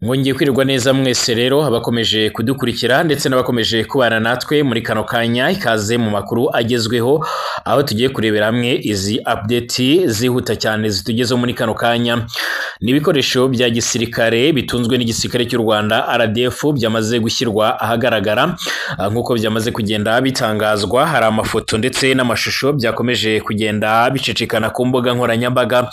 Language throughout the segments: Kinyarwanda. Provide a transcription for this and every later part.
Mwongeye kwirirwa neza mwese rero abakomeje kudukurikira ndetse n'abakomeje kubana natwe muri kano kanya ikaze mu makuru agezweho aho tugiye kurebera hamwe izi update zihuta cyane zitugezeho muri kano kanya. Ni ibikoresho bya gisirikare bitunzwe n'igisirikare cy'u Rwanda RDF byamaze gushyirwa ahagaragara nk'uko byamaze kugenda bitangazwa. Hari amafoto ndetse n'amashusho byakomeje kugenda bicicikana ku mbuga nkoranyambaga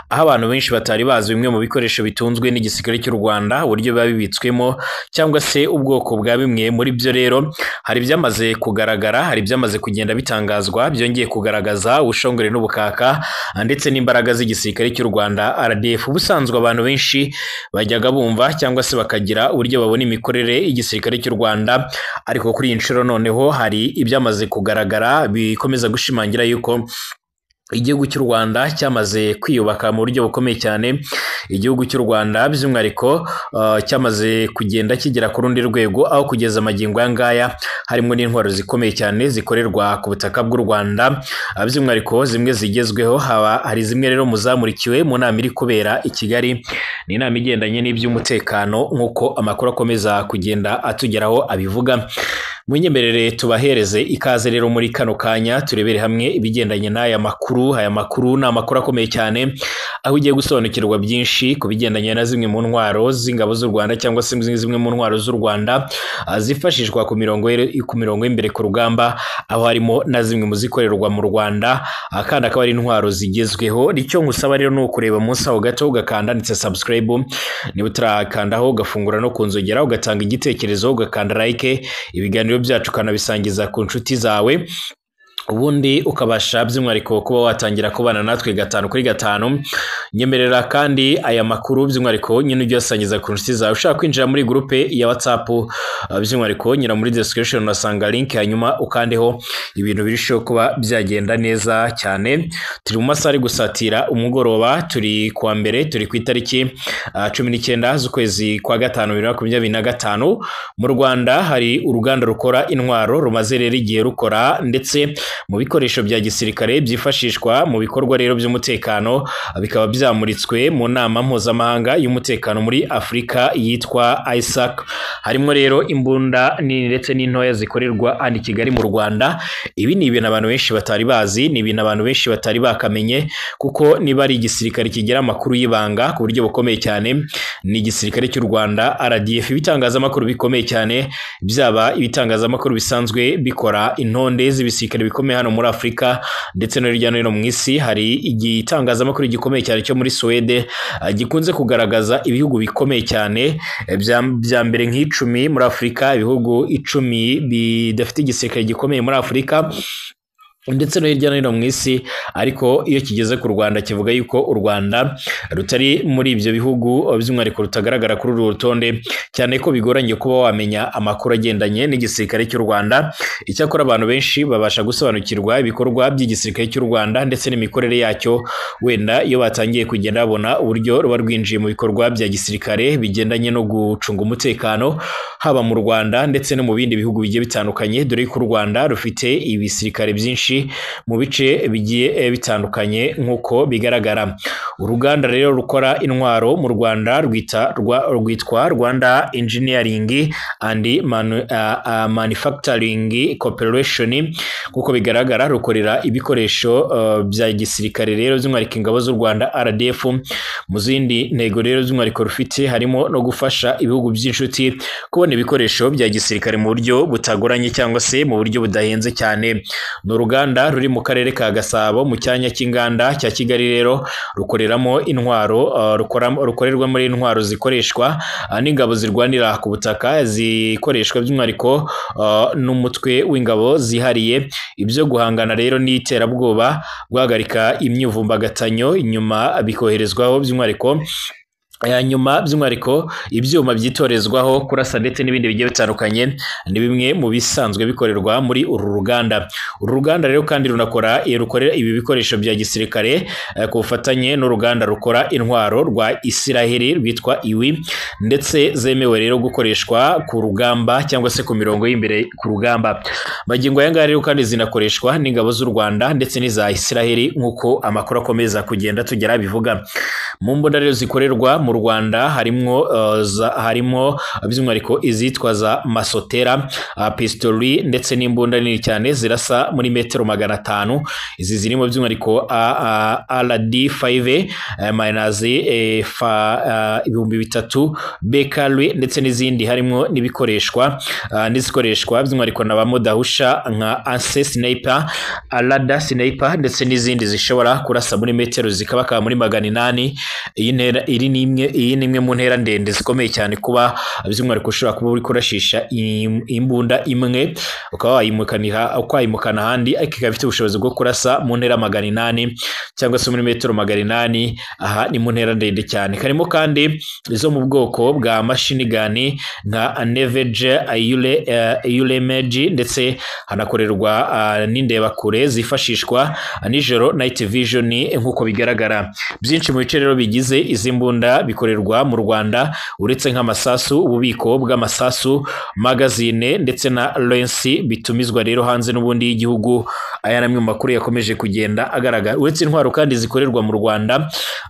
aho abantu benshi batari bazi bimwe mu bikoresho bitunzwe n'igisirikare cy'u Rwanda uburyo biba bibitswemo cyangwa se ubwoko bwa bimwe muri byo. Rero hari byamaze kugaragara, hari byamaze kugenda bitangazwa byongeye kugaragaza ubushongore n'ubukaka ndetse n'imbaraga z'igisirikare cy'u Rwanda RDF. Ubusanzwe abantu benshi bajyaga bumva cyangwa se bakagira uburyo babona imikorere y'igisirikare cy'u Rwanda, ariko kuri iyi nshuro noneho hari ibyamaze kugaragara bikomeza gushimangira yuko igihugu cy'u Rwanda cyamaze kwiyubaka mu buryo bukomeye cyane. Igihugu cy'u Rwanda by'umwihariko cyamaze kugenda kigera ku rundi rwego aho kugeza amagingo ngaya harimo n'intwaro zikomeye cyane zikorerwa ku butaka bw'u Rwanda, by'umwihariko zimwe zigezweho. Hari zimwe rero muzamurikiwe mu nama iri kubera i Kigali, ni inama igendanye n'iby'umutekano nk'uko amakuru akomeza kugenda atugeraho abivuga. Munyemerere tubahereze ikaze rero muri kano kanya turebere hamwe ibigendanye n'aya makuru. Aya makuru ni amakuru akomeye cyane aho ugiye gusobanukirwa byinshi ku bigendanye na zimwe mu ntwaro z'ingabo z'u Rwanda cyangwa se zimwe mu ntwaro z'u Rwanda zifashishwa ku mirongo y'imbere ku rugamba, aho harimo na zimwe mu zikorerwa mu Rwanda kandi akaba ari intwaro zigezweho. Icyo ngusaba rero ni ukureba munsi aho gato ugakanda ndetse subscribe, niba utarakandaho ugafungura no kunzogera ugatanga igitekerezo ugakanda like, ibiganiro byacu ukanabisangiza ku nshuti zawe, ubundi ukabasha by'umwihariko kuba watangira kubana natwe 5/5. Nyemerera kandi aya makuru by'umwihariko nyine ujye wasangiza ku nshuti zawe. Ushaka kwinjira muri groupe ya WhatsApp by'umwihariko nyira muri description unasanga link, hanyuma ukandeho ibintu birisho kuba byagenda neza cyane. Turi mu masaha ari gusatira umugoroba, turi kuwa mbere, turi ku itariki 19 z'ukwezi kwa 5 2025. Mu Rwanda hari uruganda rukora intwaro rumaze rero igihe rukora ndetse mu bikoresho bya gisirikare byifashishwa mu bikorwa rero by'umutekano, bikaba byamuritswe mu nama mpuzamahanga y'umutekano muri Afurika yitwa ISAC. Harimo rero imbunda nini ndetse n'intoya zikorerwa hano Kigali mu Rwanda. Ibi ni ibintu abantu benshi batari bazi, ni ibintu abantu benshi batari bakamenye, kuko niba ari igisirikare kigira amakuru y'ibanga ku buryo bukomeye cyane ni igisirikare cy'u Rwanda RDF. Ibitangazamakuru bikomeye cyane, byaba ibitangazamakuru bisanzwe bikora intonde z'ibisirikare bikomeye hano muri Afurika ndetse no hirya no hino mu isi. Hari igitangazamakuru gikomeye cyane cyo muri Sweden gikunze kugaragaza ibihugu bikomeye cyane bya mbere nk'icumi muri Afurika, ibihugu 10 bidafite igisirikare gikomeye muri Afurika ndetse no hirya no hino mu isi. Ariko iyo kigeze ku Rwanda kivuga yuko u Rwanda rutari muri ibyo bihugu, by'umwihariko rutagaragara kuri uru rutonde, cyane ko bigoranye kuba wamenya amakuru agendanye n'igisirikare cy'u Rwanda. Icyakora abantu benshi babasha gusobanukirwa ibikorwa by'igisirikare cy'u Rwanda ndetse n'imikorere yacyo wenda iyo batangiye kugenda babona uburyo ruba rwinjiye mu bikorwa bya gisirikare bigendanye no gucunga umutekano haba mu Rwanda ndetse no mu bindi bihugu bigiye bitandukanye, dore ko u Rwanda rufite ibisirikare byinshi mu bice bigiye bitandukanye nk'uko bigaragara. Uruganda rero rukora intwaro mu Rwanda rwitwa Rwanda Engineering and Manufacturing Corporation. Nk'uko bigaragara rukorera ibikoresho bya gisirikare rero by'umwihariko ingabo z'u Rwanda RDF. Mu zindi ntego rero by'umwihariko rufite harimo no gufasha ibihugu by'inshuti kubona ibikoresho bya gisirikare mu buryo butagoranye cyangwa se mu buryo budahenze cyane. Ni uruganda ruri mu karere ka Gasabo mu cyanya cy'inganda cya Kigali. Rero rukoreramo intwaro, rukorerwa muri intwaro zikoreshwa n'ingabo zirwanira ku butaka, zikoreshwa by'umwihariko n'umutwe w'ingabo zihariye ibyo guhangana rero n'iterabwoba, guhagarika imyivumbagatanyo, inyuma bikoherezwaho by'umwihariko ibyuma byitorezwaho kurasa ndetse n'ibindi bigiye bitandukanye. Ni bimwe mu bisanzwe bikorerwa muri uru ruganda. Uru ruganda rero kandi rukorera ibi bikoresho bya gisirikare ku bufatanye n'uruganda rukora intwaro rwa Isiraheli rwitwa IWI, ndetse zemewe rero gukoreshwa ku rugamba cyangwa se ku mirongo y'imbere ku rugamba. Magingo aya ngaya rero kandi zinakoreshwa n'ingabo z'u Rwanda ndetse n'iza Isiraheli nk'uko amakuru akomeza kugenda tugera bivuga. mu mbunda rero zikorerwa mu Rwanda harimo by'umwihariko izitwa za masotera, pistoli ndetse n'imbunda nini cyane zirasa muri metero 500. Izi zirimo by'umwihariko RD5 minus 3000 Bekarwi ndetse n'izindi harimo n'izikoreshwa by'umwihariko na bamodahusha nka Anse Sniper, Alada Sniper ndetse n'izindi zishobora kurasa muri metero zikabaka muri 800. Iyi ni imwe mu ntera ndende zikomeye cyane kuba by'umwihariko ushobora kuba uri kurashisha imbunda imwe ukaba wayimukana ahandi, ariko ikaba ifite ubushobozi bwo kurasa mu ntera 800 cyangwa se muri metero 800. Aha ni mu ntera ndende cyane. Karimo kandi izo mu bwoko bwa machine gun nka Nevege, Ayulemeji ndetse hanakorerwa n'indebakure zifashishwa nijoro night vision nk'uko bigaragara. Byinshi mu bice rero bigize izi mbunda bikorerwa mu Rwanda, uretse nk'amasasu, ububiko bw'amasasu, magazine ndetse na lensi bitumizwa rero hanze n'ubundi y'igihugu. Aya namwe mu makuru yakomeje kugenda agaragara. Uretse intwaro kandi zikorerwa mu Rwanda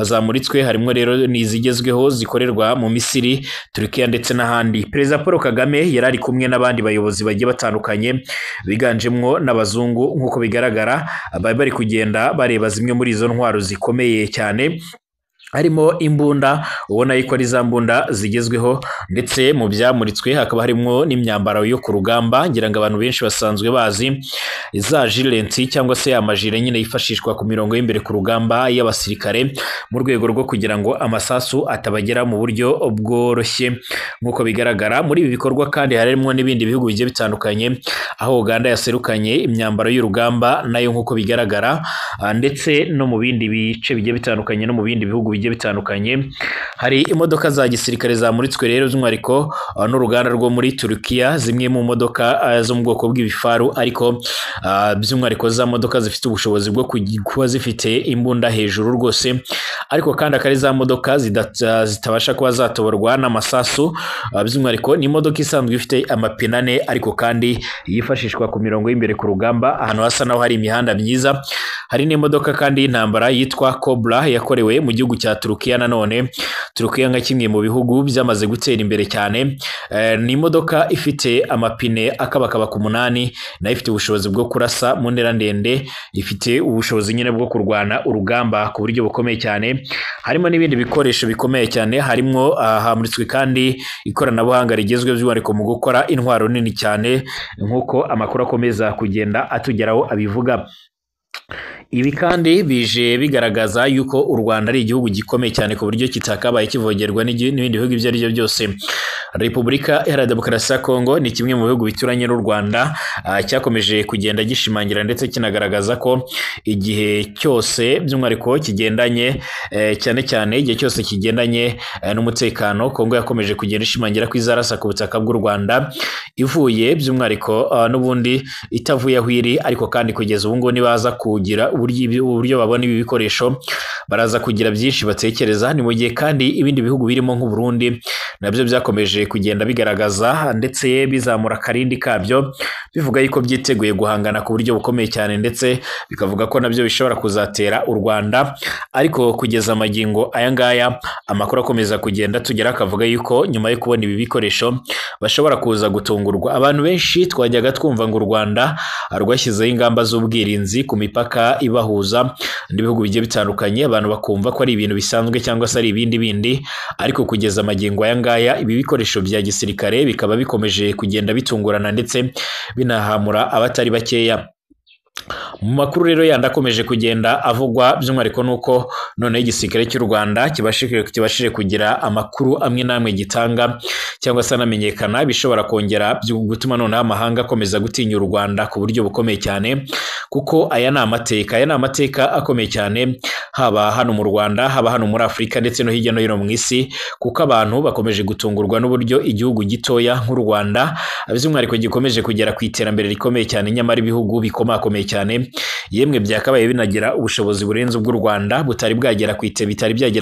zamuritswe, harimo rero n'izigezweho zikorerwa mu Misiri, Turkiya ndetse n'ahandi. Perezida Paul Kagame yari ari kumwe n'abandi bayobozi bagiye batandukanye biganjemo n'abazungu nk'uko bigaragara, bari kugenda bareba zimwe muri izo ntwaro zikomeye cyane, harimo imbunda ubona yuko ari za mbunda zigezweho, ndetse mu byamuritswe hakaba harimo n'imyambaro yo ku rugamba. Ngira ngo abantu benshi basanzwe bazi za jilenti cyangwa se amajire nyine yifashishwa ku mirongo y'imbere ku rugamba y'abasirikare, mu rwego rwo kugira ngo amasasu atabagera mu buryo bworoshye nk'uko bigaragara. Muri ibi bikorwa kandi harimo n'ibindi bihugu bigiye bitandukanye, aho Uganda yaserukanye imyambaro y'urugamba nayo nk'uko bigaragara, ndetse no mu bindi bice bigiye bitandukanye no mu bindi bihugu bitandukanye. Hari imodoka za gisirikare zamuritswe rero by'umwihariko n'uruganda rwo muri Turkiya, zimwe mu modoka zo mu bwoko bw'ibifaru, ariko by'umwihariko za modoka zifite ubushobozi bwo kuba zifite imbunda hejuru rwose, ariko kandi akari za modoka zitabasha kuba zatoborwa n'amasasu. By'umwihariko ni imodoka isanzwe ifite amapine 4, ariko kandi yifashishwa ku mirongo y'imbere ku rugamba ahantu hasa naho hari imihanda myiza. Hari n'imodoka kandi y'intambara yitwa Cobra yakorewe mu gihugu cya Turkiya. Nanone Turkiya nka kimwe mu bihugu byamaze gutera imbere cyane, ni imodoka ifite amapine akabakaba ku 8, nayo ifite ubushobozi bwo kurasa mu ntera ndende, ifite ubushobozi nyine bwo kurwana urugamba ku buryo bukomeye cyane. Harimo n'ibindi bikoresho bikomeye cyane, harimo hamuritswe kandi ikoranabuhanga rigezweho by'umwihariko mu gukora intwaro nini cyane nk'uko amakuru akomeza kugenda atugeraho abivuga. Ibi kandi bije bigaragaza yuko u Rwanda ari igihugu gikomeye cyane ku buryo kitakabaye kivogerwa n'ibindi bihugu ibyo ari byo byose. Repubulika Iharanira Demokarasi ya Kongo ni kimwe mu bihugu bituranye n'u Rwanda, cyakomeje kugenda gishimangira ndetse kinagaragaza ko igihe cyose by'umwihariko kigendanye cyane cyane igihe cyose kigendanye n'umutekano, Kongo yakomeje kugenda ishimangira ko izarasa ku butaka bw'u Rwanda ivuye by'umwihariko n'ubundi itavuye aho iri, ariko kandi kugeza ubu ngubu nibaza kugira uburyo babona ibi bikoresho baraza kugira byinshi batekereza. Ni mu gihe kandi ibindi bihugu birimo nk'u Burundi nabyo byakomeje kugenda bigaragaza ndetse bizamura akarindi kabyo, bivuga yuko byiteguye guhangana ku buryo bukomeye cyane, ndetse bikavuga ko nabyo bishobora kuzatera u Rwanda. Ariko kugeza amagingo aya ngaya amakuru akomeza kugenda tugera akavuga yuko nyuma yo kubona ibi bikoresho bashobora kuza gutungurwa. Abantu benshi twajyaga twumva ngo u Rwanda rwashyizeho ingamba z'ubwirinzi ku mipaka ibahuza n'ibihugu bigiye bitandukanye, abantu bakumva ko ari ibintu bisanzwe cyangwa se ari ibindi, ariko kugeza amagingo aya ngaya ibi bikoresho bya gisirikare bikaba bikomeje kugenda bitungurana ndetse binahamura abatari bakeya. Mu makuru rero yandi akomeje kugenda avugwa by'umwihariko nuko none igisirikare cy'u Rwanda kibashije kugira amakuru amwe namwe gitanga cyangwa se anamenyekana, bishobora kongera gutuma noneho amahanga akomeza gutinya u Rwanda ku buryo bukomeye cyane, kuko aya ni amateka akomeye cyane, haba hano mu Rwanda, haba hano muri Afurika ndetse no hirya no hino mu isi, kuko abantu bakomeje gutungurwa n'uburyo igihugu gitoya nk'u Rwanda by'umwihariko gikomeje kugera ku iterambere rikomeye cyane, nyamara ibihugu bikomakomeye cyane yemwe byakabaye binagira ubushobozi burenze ubw'u Rwanda bitari byagera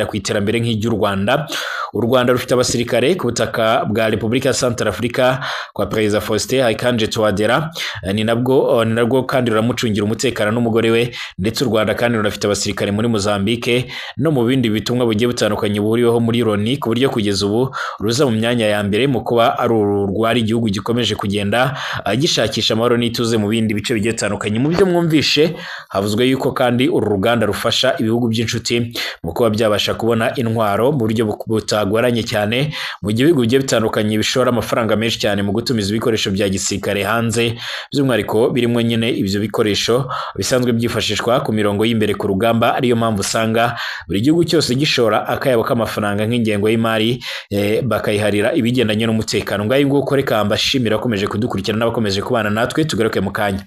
ku iterambere nk'iry'u Rwanda. U Rwanda rufite abasirikare ku butaka bwa Repubulika ya Centrafrica kwa Perezida Faustin Archange Touadera, ni nabwo kandi ruramucungira umutekano n'umugore we, ndetse u Rwanda kandi runafite abasirikare muri Mozambique no mu bindi bitumwa bugiye butandukanye buhuriweho muri Loni, ku buryo kugeza ubu ruza mu myanya ya mbere mu kuba ari urwari igihugu gikomeje kugenda gishakisha amahoro n'ituze mu bindi bice bigiye bitandukanye. Mu byo mwumvishe havuzwe yuko kandi uru ruganda rufasha ibihugu by'inshuti mu kuba byabasha kubona intwaro mu buryo butagoranye cyane, mu gihe ibihugu bigiye bitandukanye bishora amafaranga menshi cyane mu gutumiza ibikoresho bya gisirikare hanze, by'umwihariko birimo nyine ibyo bikoresho bisanzwe byifashishwa ku mirongo y'imbere ku rugamba. Ariyo mpamvu usanga buri gihugu cyose gishora akayabo k'amafaranga nk'ingengo y'imari bakayiharira ibigendanye n'umutekano. Ngaho nguko reka mbashimira abakomeje kudukurikirana n'abakomeje kubana natwe, tugaruke mu kanya.